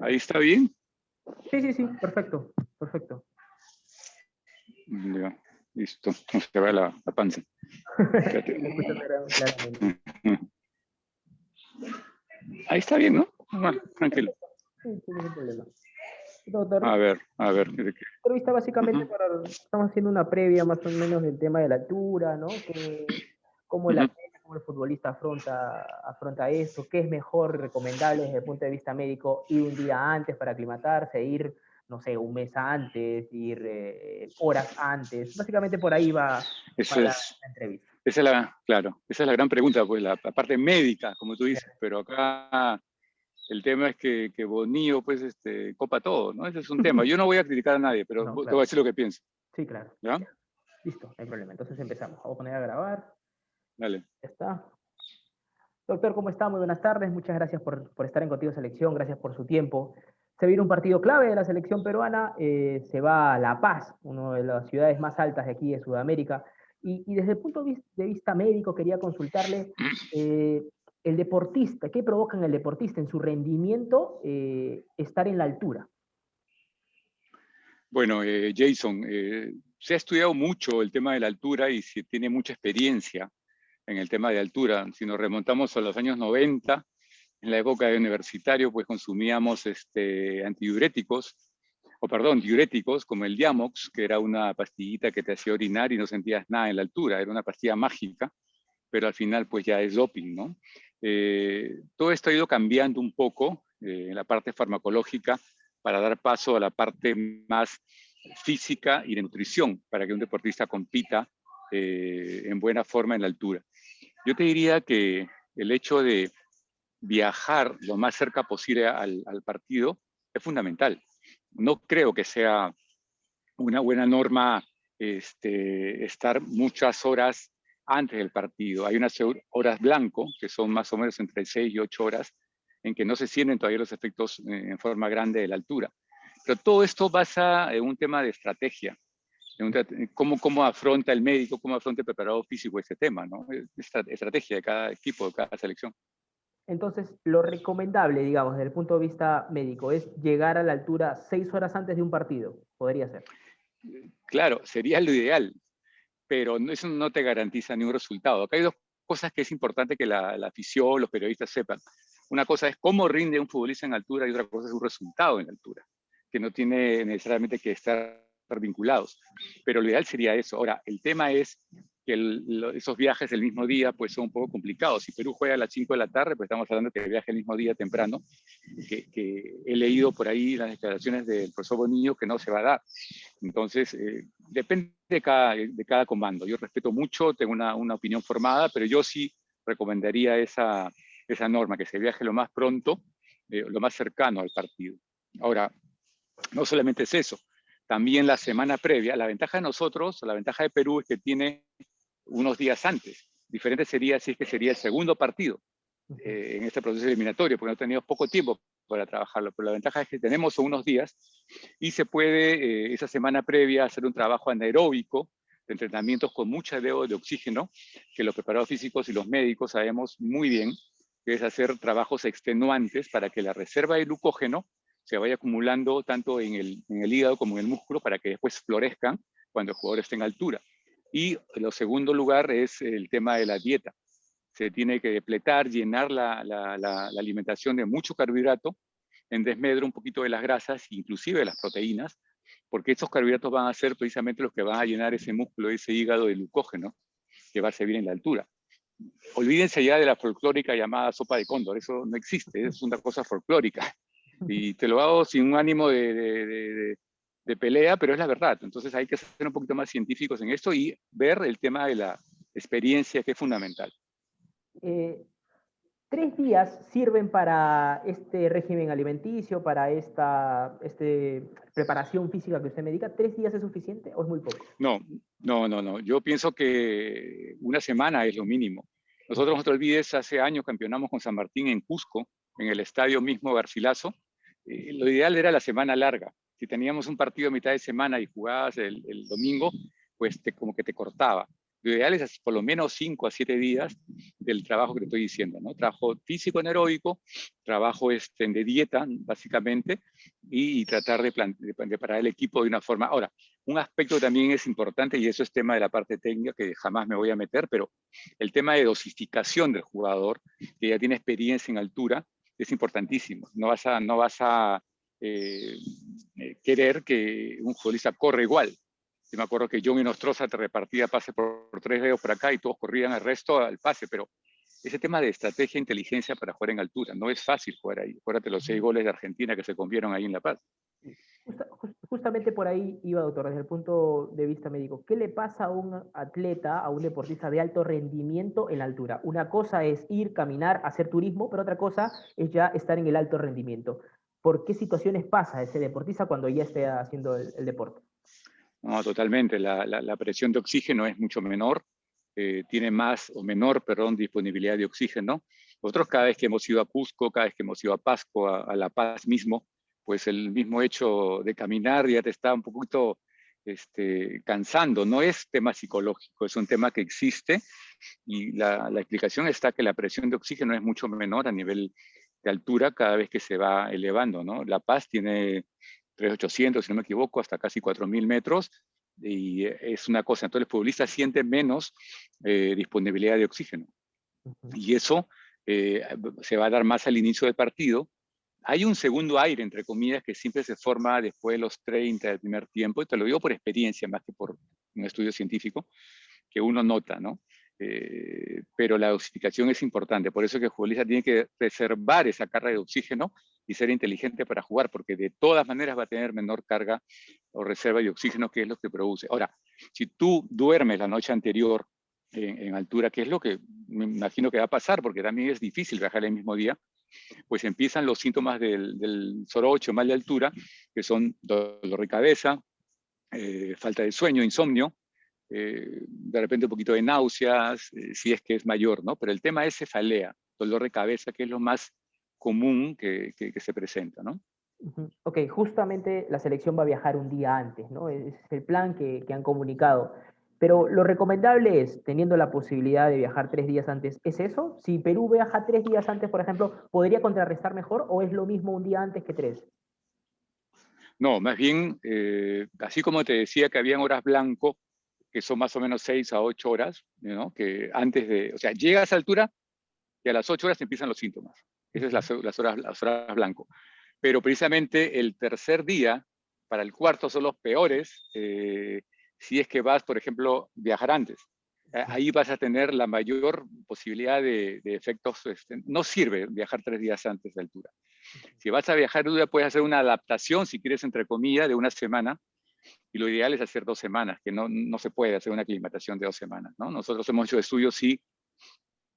¿Ahí está bien? Sí, sí, sí, perfecto, perfecto. Ya, listo, no se ve la panza. Sí, lo escucho claramente. Ahí está bien, ¿no? Bueno, tranquilo. Sí, sin ningún problema. A Doctor, ver. entrevista básicamente estamos haciendo una previa más o menos del tema de la altura, ¿no? Cómo el atleta, cómo el futbolista afronta esto, qué es mejor, recomendable desde el punto de vista médico, ir un día antes para aclimatarse, ir, no sé, un mes antes, ir horas antes. Básicamente por ahí va Esa la es, entrevista. claro, esa es la gran pregunta, pues la parte médica, como tú dices, pero acá el tema es que Bonillo, pues, copa todo, ¿no? Ese es un tema. Yo no voy a criticar a nadie, pero No, te voy a claro. decir lo que pienso. Sí, claro. ¿Ya? Listo, no hay problema. Entonces empezamos. Vamos a poner a grabar. Dale. Ya está. Doctor, ¿cómo está? Muy buenas tardes. Muchas gracias por estar en Contigo Selección. Gracias por su tiempo. Se viene un partido clave de la selección peruana. Se va a La Paz, una de las ciudades más altas de aquí de Sudamérica. Y desde el punto de vista médico, quería consultarle el deportista. ¿Qué provoca en el deportista, en su rendimiento, estar en la altura? Bueno, Jason, se ha estudiado mucho el tema de la altura y se tiene mucha experiencia en el tema de altura. Si nos remontamos a los años 90, en la época de universitario, pues consumíamos diuréticos como el Diamox, que era una pastillita que te hacía orinar y no sentías nada en la altura. Era una pastilla mágica, pero al final pues ya es doping, ¿no? Todo esto ha ido cambiando un poco en la parte farmacológica para dar paso a la parte más física y de nutrición para que un deportista compita en buena forma en la altura. Yo te diría que el hecho de viajar lo más cerca posible al partido es fundamental. No creo que sea una buena norma estar muchas horas antes del partido. Hay unas horas blanco, que son más o menos entre 6 y 8 horas, en que no se sienten todavía los efectos en forma grande de la altura. Pero todo esto basa en un tema de estrategia, cómo afronta el médico, cómo afronta el preparador físico ese tema, ¿no? Esta estrategia de cada equipo, de cada selección. Entonces, lo recomendable, digamos, desde el punto de vista médico, es llegar a la altura 6 horas antes de un partido. Podría ser. Claro, sería lo ideal, pero eso no te garantiza ningún resultado. Acá hay dos cosas que es importante que la afición, los periodistas sepan. Una cosa es cómo rinde un futbolista en altura y otra cosa es un resultado en altura, que no tiene necesariamente que estar vinculados. Pero lo ideal sería eso. Ahora, el tema es que esos viajes el mismo día pues son un poco complicados. Si Perú juega a las 5 de la tarde, pues estamos hablando de que viaje el mismo día temprano, que he leído por ahí las declaraciones del profesor Bonillo que no se va a dar. Entonces, depende de cada comando. Yo respeto mucho, tengo una opinión formada, pero yo sí recomendaría esa norma, que se viaje lo más pronto, lo más cercano al partido. Ahora, no solamente es eso, también la semana previa, la ventaja de nosotros, la ventaja de Perú es que tiene unos días antes. Diferente sería si es que sería el segundo partido en este proceso eliminatorio, porque no tenemos poco tiempo para trabajarlo, pero la ventaja es que tenemos unos días y se puede esa semana previa hacer un trabajo anaeróbico de entrenamientos con mucha de oxígeno, que los preparadores físicos y los médicos sabemos muy bien, que es hacer trabajos extenuantes para que la reserva de glucógeno se vaya acumulando tanto en el hígado como en el músculo para que después florezcan cuando el jugador esté en altura. Y en segundo lugar es el tema de la dieta. Se tiene que depletar, llenar la alimentación de mucho carbohidrato, en desmedro un poquito de las grasas, inclusive de las proteínas, porque estos carbohidratos van a ser precisamente los que van a llenar ese músculo, ese hígado de glucógeno que va a servir en la altura. Olvídense ya de la folclórica llamada sopa de cóndor, eso no existe, es una cosa folclórica. Y te lo hago sin un ánimo de pelea, pero es la verdad. Entonces hay que ser un poquito más científicos en esto y ver el tema de la experiencia, que es fundamental. 3 días sirven para este régimen alimenticio, para esta preparación física que usted me diga. ¿3 días es suficiente o es muy poco? No. Yo pienso que una semana es lo mínimo. Nosotros, no te olvides, hace años campeonamos con San Martín en Cusco, en el estadio mismo Garcilaso. Lo ideal era la semana larga. Si teníamos un partido a mitad de semana y jugabas el domingo, pues como que te cortaba. Lo ideal es hacer por lo menos 5 a 7 días del trabajo que te estoy diciendo, ¿no? Trabajo físico anaeróbico, trabajo de dieta, básicamente, y tratar de preparar el equipo de una forma. Ahora, un aspecto también es importante, y eso es tema de la parte técnica, que jamás me voy a meter, pero el tema de dosificación del jugador, que ya tiene experiencia en altura, es importantísimo. No vas a querer que un futbolista corra igual. Yo me acuerdo que John Inostroza te repartía pase por 3 dedos por acá y todos corrían el resto al pase, pero ese tema de estrategia e inteligencia para jugar en altura, no es fácil jugar ahí. Acuérdate los 6 goles de Argentina que se convieron ahí en La Paz. Justamente por ahí iba, doctor, desde el punto de vista médico. ¿Qué le pasa a un atleta, a un deportista de alto rendimiento en la altura? Una cosa es ir, caminar, hacer turismo, pero otra cosa es ya estar en el alto rendimiento. ¿Por qué situaciones pasa ese deportista cuando ya esté haciendo el deporte? No, totalmente. La presión de oxígeno es mucho menor, tiene más o menor, perdón, disponibilidad de oxígeno. Nosotros cada vez que hemos ido a Cusco, cada vez que hemos ido a Pasco, a La Paz mismo, pues el mismo hecho de caminar ya te está un poquito cansando. No es tema psicológico, es un tema que existe y la explicación está que la presión de oxígeno es mucho menor a nivel de altura cada vez que se va elevando, ¿no? La Paz tiene 3.800, si no me equivoco, hasta casi 4.000 metros, y es una cosa, entonces el futbolista siente menos disponibilidad de oxígeno, y eso se va a dar más al inicio del partido. Hay un segundo aire, entre comillas, que siempre se forma después de los 30 del primer tiempo, y te lo digo por experiencia, más que por un estudio científico, que uno nota, ¿no? Pero la dosificación es importante, por eso que el futbolista tiene que reservar esa carga de oxígeno y ser inteligente para jugar, porque de todas maneras va a tener menor carga o reserva de oxígeno, que es lo que produce. Ahora, si tú duermes la noche anterior en altura, que es lo que me imagino que va a pasar, porque también es difícil viajar el mismo día, pues empiezan los síntomas del soroche, mal de altura, que son dolor de cabeza, falta de sueño, insomnio, de repente un poquito de náuseas, si es que es mayor, ¿no? Pero el tema es cefalea, dolor de cabeza, que es lo más común que se presenta, ¿no? Ok, justamente la selección va a viajar un día antes, ¿no? Ese es el plan que han comunicado. Pero lo recomendable es, teniendo la posibilidad de viajar 3 días antes, ¿es eso? Si Perú viaja 3 días antes, por ejemplo, ¿podría contrarrestar mejor o es lo mismo un día antes que 3? No, más bien, así como te decía que habían horas blanco, que son más o menos 6 a 8 horas, ¿no? Que antes de, o sea, llegas a esa altura y a las 8 horas empiezan los síntomas. Esas son las horas blanco. Pero precisamente el tercer día, para el cuarto, son los peores, si es que vas, por ejemplo, viajar antes. Ahí vas a tener la mayor posibilidad de efectos. No sirve viajar 3 días antes de altura. Si vas a viajar, puedes hacer una adaptación, si quieres, entre comillas, de una semana, y lo ideal es hacer 2 semanas, que no se puede hacer una aclimatación de 2 semanas, ¿no? Nosotros hemos hecho estudios, sí,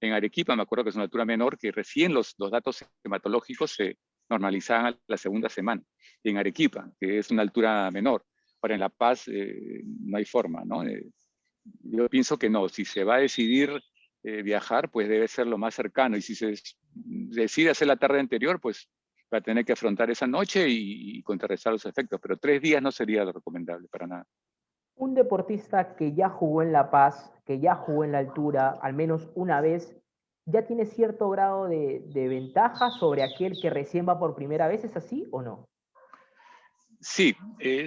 en Arequipa, me acuerdo que es una altura menor, que recién los datos hematológicos se normalizaban a la segunda semana, en Arequipa, que es una altura menor. Ahora, en La Paz no hay forma, ¿no? Yo pienso que no, si se va a decidir viajar, pues debe ser lo más cercano, y si se decide hacer la tarde anterior, pues va a tener que afrontar esa noche y contrarrestar los efectos, pero 3 días no sería lo recomendable para nada. Un deportista que ya jugó en La Paz, que ya jugó en la altura, al menos una vez, ya tiene cierto grado de ventaja sobre aquel que recién va por primera vez, ¿es así o no? Sí,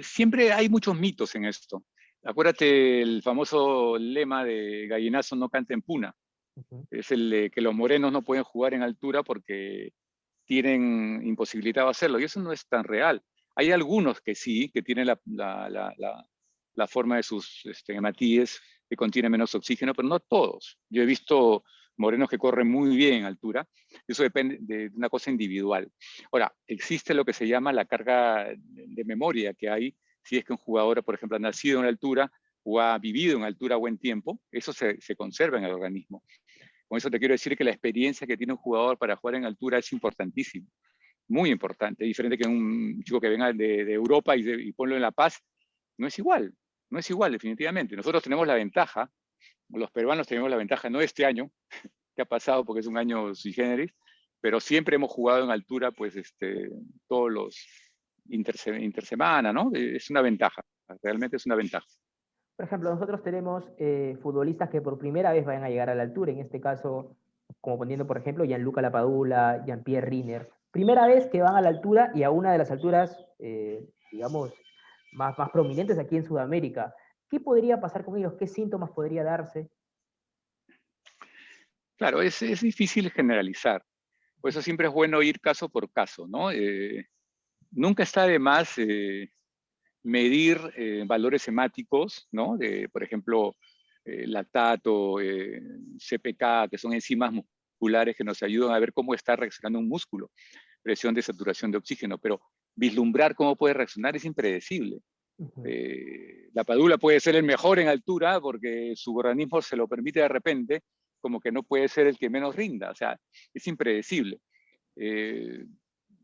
siempre hay muchos mitos en esto. Acuérdate el famoso lema de gallinazo no canta en puna. Ujú. Es el de que los morenos no pueden jugar en altura porque tienen imposibilitado hacerlo. Y eso no es tan real. Hay algunos que sí, que tienen la forma de sus hematíes que contienen menos oxígeno, pero no todos. Yo he visto morenos que corren muy bien en altura. Eso depende de una cosa individual. Ahora, existe lo que se llama la carga de memoria que hay si es que un jugador, por ejemplo, ha nacido en altura o ha vivido en altura buen tiempo. Eso se conserva en el organismo. Con eso te quiero decir que la experiencia que tiene un jugador para jugar en altura es importantísima, muy importante, diferente que un chico que venga de Europa y ponlo en La Paz, no es igual, no es igual definitivamente. Nosotros tenemos la ventaja, los peruanos tenemos la ventaja, no este año, que ha pasado porque es un año sui generis, pero siempre hemos jugado en altura, pues todos los intersemana, ¿no? Es una ventaja, realmente es una ventaja. Por ejemplo, nosotros tenemos futbolistas que por primera vez van a llegar a la altura, en este caso, como poniendo, por ejemplo, Gianluca Lapadula, Jean-Pierre Riner. Primera vez que van a la altura y a una de las alturas, digamos, más prominentes aquí en Sudamérica. ¿Qué podría pasar con ellos? ¿Qué síntomas podría darse? Claro, es difícil generalizar. Por eso siempre es bueno ir caso por caso, ¿no? Nunca está de más medir valores hemáticos, ¿no? De, por ejemplo, lactato, CPK, que son enzimas musculares que nos ayudan a ver cómo está reaccionando un músculo, presión de saturación de oxígeno, pero vislumbrar cómo puede reaccionar es impredecible. La padula puede ser el mejor en altura porque su organismo se lo permite de repente, como que no puede ser el que menos rinda, o sea, es impredecible. Eh,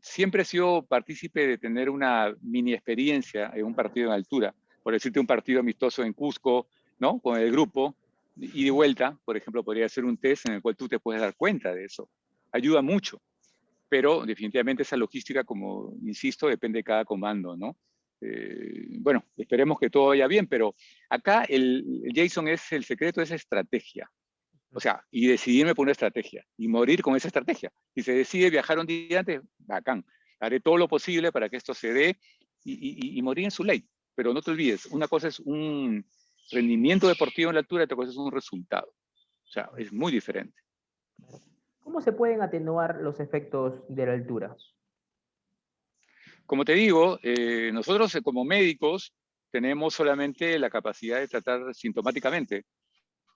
Siempre he sido partícipe de tener una mini experiencia en un partido en altura. Por decirte, un partido amistoso en Cusco, ¿no? Con el grupo, y de vuelta, por ejemplo, podría ser un test en el cual tú te puedes dar cuenta de eso. Ayuda mucho, pero definitivamente esa logística, como insisto, depende de cada comando, ¿no? Bueno, esperemos que todo vaya bien, pero acá el Jason es el secreto, es estrategia. O sea, y decidirme por una estrategia y morir con esa estrategia. Si se decide viajar un día antes, bacán. Haré todo lo posible para que esto se dé y morir en su ley. Pero no te olvides, una cosa es un rendimiento deportivo en la altura y otra cosa es un resultado. O sea, es muy diferente. ¿Cómo se pueden atenuar los efectos de la altura? Como te digo, nosotros como médicos tenemos solamente la capacidad de tratar sintomáticamente.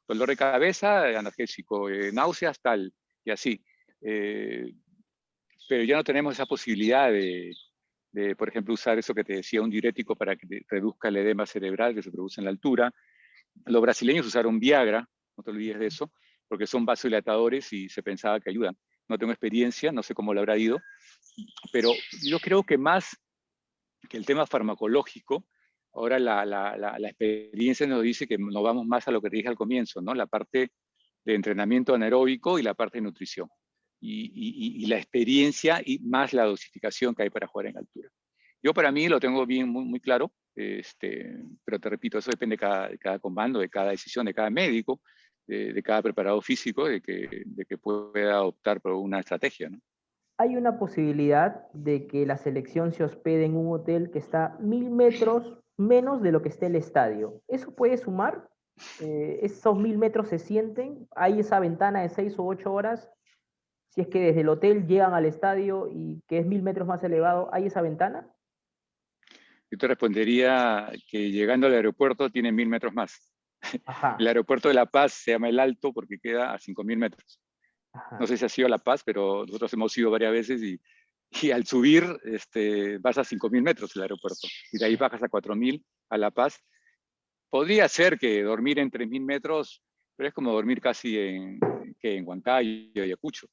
Dolor de cabeza, analgésico, náuseas, tal, y así. Eh, pero ya no tenemos esa posibilidad por ejemplo, usar eso que te decía, un diurético para que reduzca el edema cerebral que se produce en la altura. Los brasileños usaron Viagra, no te olvides de eso, porque son vasodilatadores y se pensaba que ayudan. No tengo experiencia, no sé cómo lo habrá ido, pero yo creo que más que el tema farmacológico, ahora la experiencia nos dice que nos vamos más a lo que te dije al comienzo, ¿no? La parte de entrenamiento anaeróbico y la parte de nutrición. Y la experiencia y más la dosificación que hay para jugar en altura. Yo para mí lo tengo bien, muy claro, pero te repito, eso depende de cada comando, de cada decisión, de cada médico, de cada preparado físico, de que pueda optar por una estrategia, ¿no? Hay una posibilidad de que la selección se hospede en un hotel que está 1000 metros menos de lo que esté el estadio. ¿Eso puede sumar? ¿Esos 1000 metros se sienten? ¿Hay esa ventana de 6 u 8 horas? Si es que desde el hotel llegan al estadio y que es 1000 metros más elevado, ¿hay esa ventana? Yo te respondería que llegando al aeropuerto tiene 1000 metros más. El Ajá, aeropuerto de La Paz se llama El Alto porque queda a 5000 metros. No ajá. sé si has ido a La Paz, pero nosotros hemos ido varias veces y al subir vas a 5000 metros el aeropuerto y de ahí bajas a 4000 a La Paz. Podría ser que dormir en 3000 metros, pero es como dormir casi en Huancayo, Ayacucho.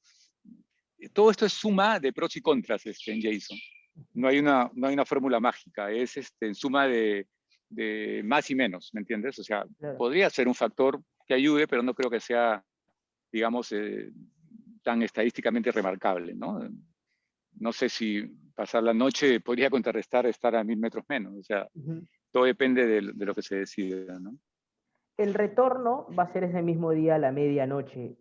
Todo esto es suma de pros y contras en Jason. No hay una fórmula mágica, es en suma de más y menos, ¿me entiendes? O sea, Claro. podría ser un factor que ayude, pero no creo que sea, digamos, tan estadísticamente remarcable, ¿no? No sé si pasar la noche podría contrarrestar estar a 1000 metros menos, o sea, Ujú. todo depende de lo que se decida, ¿no? El retorno va a ser ese mismo día a la medianoche.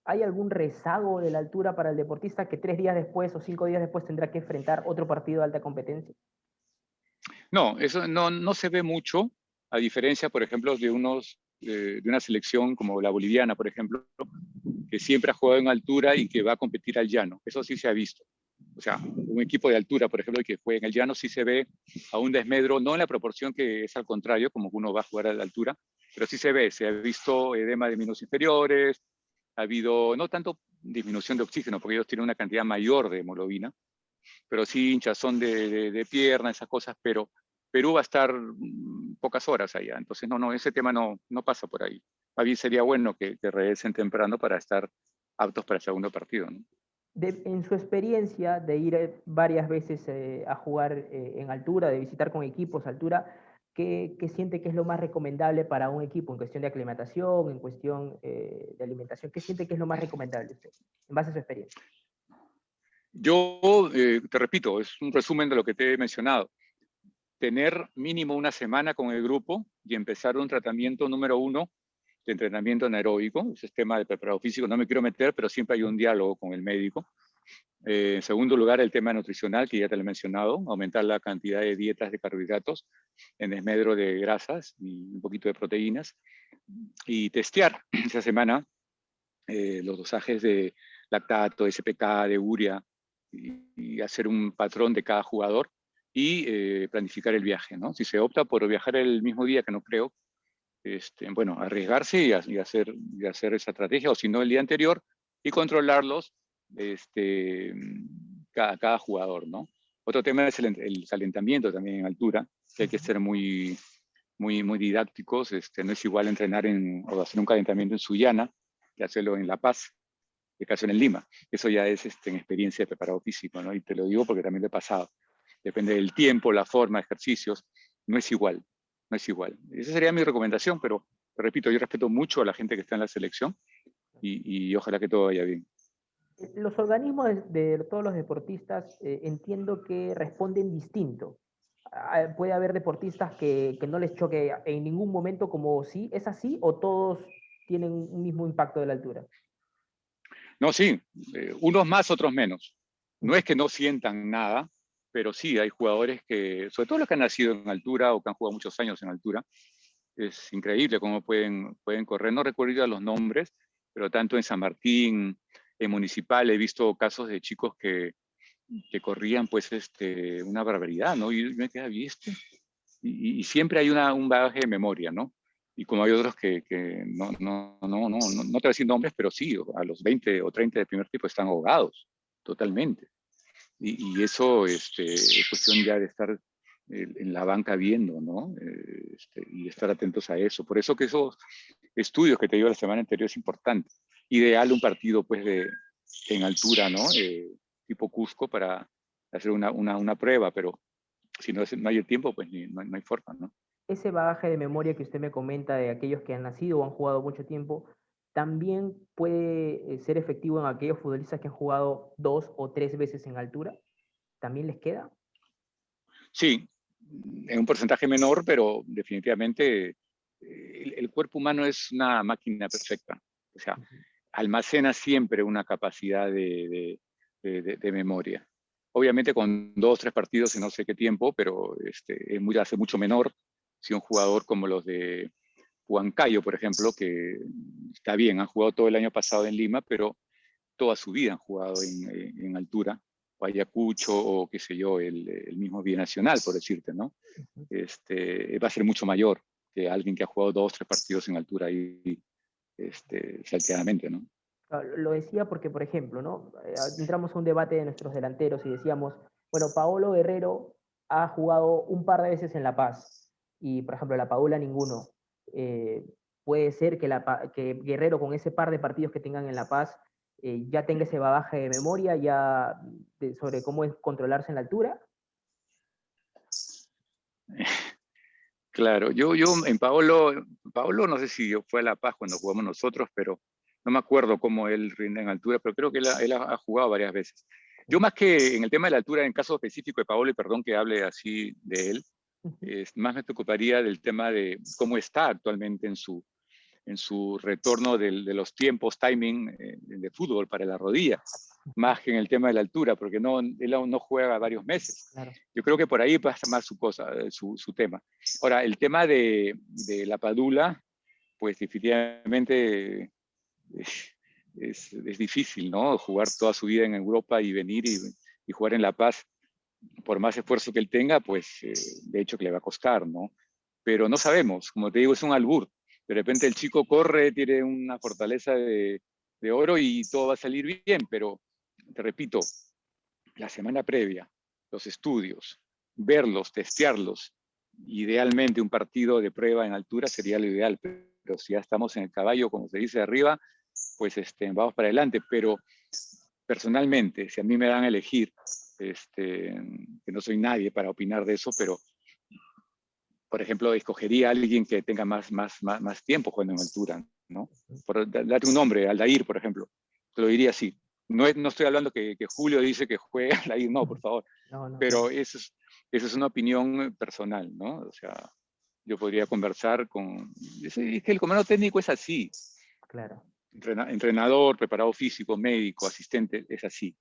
¿Hay algún rezago de la altura para el deportista que 3 días después o 5 días después tendrá que enfrentar otro partido de alta competencia? No, eso no se ve mucho, a diferencia, por ejemplo, de una selección como la boliviana, por ejemplo, que siempre ha jugado en altura y que va a competir al llano. Eso sí se ha visto. O sea, un equipo de altura, por ejemplo, que juega en el llano, sí se ve a un desmedro, no en la proporción que es al contrario, como uno va a jugar a la altura, pero sí se ha visto edema de miembros inferiores, ha habido no tanto disminución de oxígeno, porque ellos tienen una cantidad mayor de hemoglobina, pero sí hinchazón de pierna, esas cosas, pero Perú va a estar pocas horas allá, entonces ese tema no pasa por ahí. Más bien sería bueno que regresen temprano para estar aptos para el segundo partido, ¿no? En su experiencia de ir varias veces a jugar en altura, de visitar con equipos a altura, ¿qué siente que es lo más recomendable para un equipo en cuestión de aclimatación, en cuestión de alimentación? ¿Qué siente que es lo más recomendable usted, en base a su experiencia? Yo te repito, es un resumen de lo que te he mencionado. tener mínimo una semana con el grupo y empezar un tratamiento número 1 de entrenamiento anaeróbico. Ese es tema de preparado físico, no me quiero meter, pero siempre hay un diálogo con el médico. En segundo lugar, el tema nutricional, que ya te lo he mencionado, aumentar la cantidad de dietas de carbohidratos en desmedro de grasas y un poquito de proteínas. Y testear esa semana los dosajes de lactato, SPK, de urea, y hacer un patrón de cada jugador y planificar el viaje, ¿no? Si se opta por viajar el mismo día, que no creo, bueno, arriesgarse y hacer esa estrategia, o si no, el día anterior, y controlarlos cada jugador, ¿no? Otro tema es el calentamiento también en altura, que hay que ser muy didácticos. No es igual entrenar o hacer un calentamiento en Sullana que hacerlo en La Paz, de caso en Lima. Eso ya es en experiencia de preparado físico, ¿no? Y te lo digo porque también lo he pasado. Depende del tiempo, la forma, ejercicios, no es igual, no es igual. Esa sería mi recomendación, pero repito, yo respeto mucho a la gente que está en la selección y ojalá que todo vaya bien. Los organismos de todos los deportistas entiendo que responden distinto. Puede haber deportistas que no les choque en ningún momento como sí, ¿es así? ¿O todos tienen un mismo impacto de la altura? No, sí, unos más, otros menos. No es que no sientan nada, pero sí, hay jugadores que, sobre todo los que han nacido en altura o que han jugado muchos años en altura, es increíble cómo pueden correr. No recuerdo ya los nombres, pero tanto en San Martín, en Municipal, he visto casos de chicos que corrían pues una barbaridad, ¿no? Y me quedaba, ¿viste? Y siempre hay un bagaje de memoria, ¿no? Y como hay otros que no te voy a decir nombres, pero sí, a los 20 o 30 de primer tipo están ahogados, totalmente. Y eso es cuestión ya de estar en la banca viendo, ¿no? Y estar atentos a eso. Por eso que esos estudios que te digo la semana anterior es importante. Ideal un partido pues en altura, ¿no? Tipo Cusco para hacer una prueba, pero si no hay el tiempo, pues no hay forma, ¿no? Ese bagaje de memoria que usted me comenta de aquellos que han nacido o han jugado mucho tiempo, también puede ser efectivo en aquellos futbolistas que han jugado 2 o 3 veces en altura. ¿También les queda? Sí, en un porcentaje menor, pero definitivamente el cuerpo humano es una máquina perfecta. O sea, almacena siempre una capacidad de memoria. Obviamente con 2 o 3 partidos en no sé qué tiempo, pero hace mucho menor si un jugador como los de Huancayo, por ejemplo, que está bien, han jugado todo el año pasado en Lima, pero toda su vida han jugado en altura, o Ayacucho, o qué sé yo, el mismo Binacional, por decirte, ¿no? Va a ser mucho mayor que alguien que ha jugado 2 o 3 partidos en altura ahí, salteadamente, ¿no? Lo decía porque, por ejemplo, ¿no? Entramos a un debate de nuestros delanteros y decíamos, bueno, Paolo Guerrero ha jugado un par de veces en La Paz y, por ejemplo, la Padula ninguno. Eh, puede ser que Guerrero con ese par de partidos que tengan en La Paz ya tenga ese bagaje de memoria ya sobre cómo es controlarse en la altura. Claro, yo en Paolo no sé si fue a La Paz cuando jugamos nosotros, pero no me acuerdo cómo él rinde en altura, pero creo que él ha jugado varias veces. Yo más que en el tema de la altura, en caso específico de Paolo, y perdón que hable así de él, más me preocuparía del tema de cómo está actualmente en su retorno de los tiempos, timing de fútbol para la rodilla, más que en el tema de la altura, porque él aún no juega varios meses. Claro. Yo creo que por ahí pasa más su tema. Ahora, el tema de la Padula, pues definitivamente es difícil, ¿no? Jugar toda su vida en Europa y venir y jugar en La Paz, por más esfuerzo que él tenga, pues de hecho que le va a costar, ¿no? Pero no sabemos, como te digo, es un albur. De repente el chico corre, tiene una fortaleza de oro y todo va a salir bien, pero te repito, la semana previa, los estudios, verlos, testearlos, idealmente un partido de prueba en altura sería lo ideal, pero si ya estamos en el caballo, como se dice arriba, pues vamos para adelante. Pero personalmente, si a mí me dan a elegir, que no soy nadie para opinar de eso, pero por ejemplo, escogería a alguien que tenga más tiempo jugando en altura, ¿no? Por darte un nombre, Aldair, por ejemplo. Te lo diría así. No estoy hablando que Julio dice que juegue Aldair, no, por favor. No, no. Pero eso es esa es una opinión personal, ¿no? O sea, yo podría conversar con... Es que el comando técnico es así. Claro. Entrenador, preparado físico, médico, asistente, es así.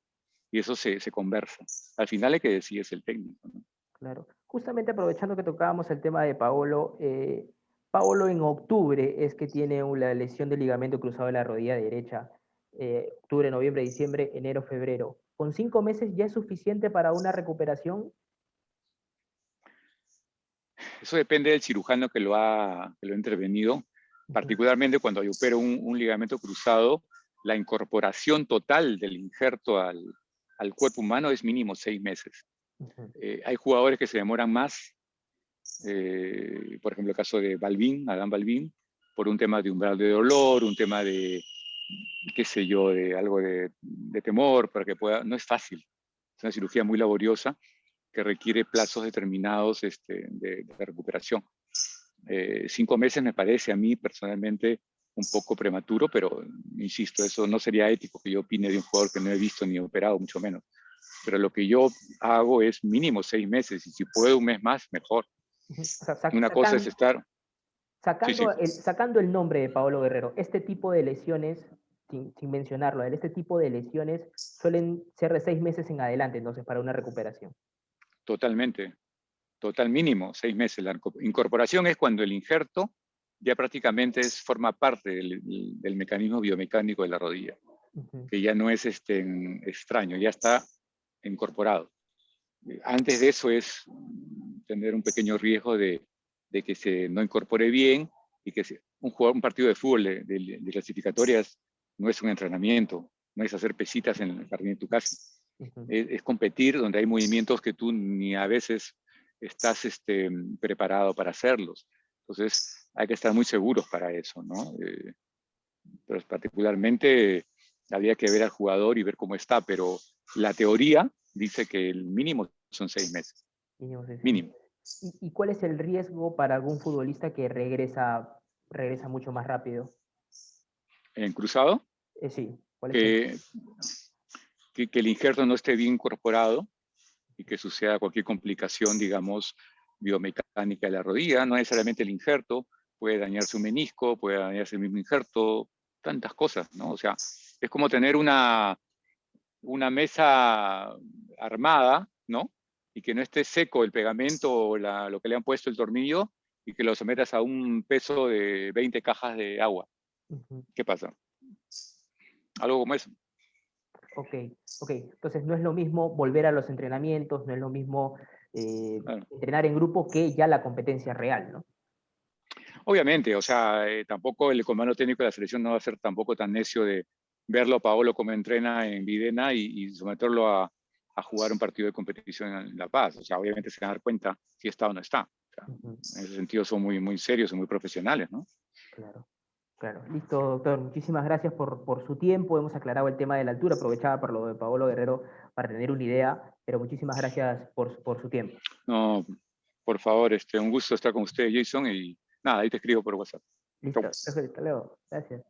Y eso se conversa. Al final el que decide es el técnico, ¿no? Claro. Justamente aprovechando que tocábamos el tema de Paolo, Paolo en octubre es que tiene una lesión del ligamento cruzado de la rodilla derecha. Octubre, noviembre, diciembre, enero, febrero. ¿Con 5 meses ya es suficiente para una recuperación? Eso depende del cirujano que lo ha intervenido. Particularmente cuando yo opero un ligamento cruzado, la incorporación total del injerto al cuerpo humano es mínimo 6 meses. Hay jugadores que se demoran más, por ejemplo el caso de Balvin, Adán Balvin, por un tema de umbral de dolor, un tema de, qué sé yo, de algo de temor, para que pueda, no es fácil, es una cirugía muy laboriosa que requiere plazos determinados de recuperación. 5 meses me parece a mí personalmente un poco prematuro, pero insisto, eso no sería ético que yo opine de un jugador que no he visto ni operado, mucho menos. Pero lo que yo hago es mínimo 6 meses y si puedo un mes más, mejor. O sea, Una cosa es estar... Sí, sí. sacando el nombre de Paolo Guerrero, este tipo de lesiones, sin mencionarlo a él, este tipo de lesiones suelen ser de 6 meses en adelante, entonces, para una recuperación. Totalmente. Total mínimo, 6 meses. La incorporación es cuando el injerto ya prácticamente forma parte del mecanismo biomecánico de la rodilla, que ya no es extraño, ya está incorporado. Antes de eso es tener un pequeño riesgo de que se no incorpore bien y que un partido de fútbol de clasificatorias no es un entrenamiento, no es hacer pesitas en el jardín de tu casa. Es competir donde hay movimientos que tú ni a veces estás preparado para hacerlos. Entonces hay que estar muy seguros para eso, ¿no? Pero particularmente habría que ver al jugador y ver cómo está, pero la teoría dice que el mínimo son 6 meses. Mínimo. ¿Y cuál es el riesgo para algún futbolista que regresa mucho más rápido? En cruzado, Sí, ¿cuál es que el injerto no esté bien incorporado y que suceda cualquier complicación, digamos, biomecánica de la rodilla, no necesariamente el injerto, puede dañarse un menisco, puede dañarse el mismo injerto, tantas cosas, ¿no? O sea, es como tener una mesa armada, ¿no? Y que no esté seco el pegamento o lo que le han puesto el tornillo y que lo sometas a un peso de 20 cajas de agua. ¿Qué pasa? Algo como eso. Ok. Entonces no es lo mismo volver a los entrenamientos, no es lo mismo Claro. entrenar en grupo que ya la competencia real, ¿no? Obviamente, o sea, tampoco el comando técnico de la selección no va a ser tampoco tan necio de verlo a Paolo como entrena en Videna y someterlo a jugar un partido de competición en La Paz. O sea, obviamente se van a dar cuenta si está o no está. O sea, en ese sentido son muy, muy serios, son muy profesionales, ¿no? Claro. Listo, doctor. Muchísimas gracias por su tiempo. Hemos aclarado el tema de la altura. Aprovechaba por lo de Paolo Guerrero para tener una idea, pero muchísimas gracias por su tiempo. No, por favor, un gusto estar con usted, Jason, y nada, ahí te escribo por WhatsApp. Listo, perfecto, hasta luego. Gracias.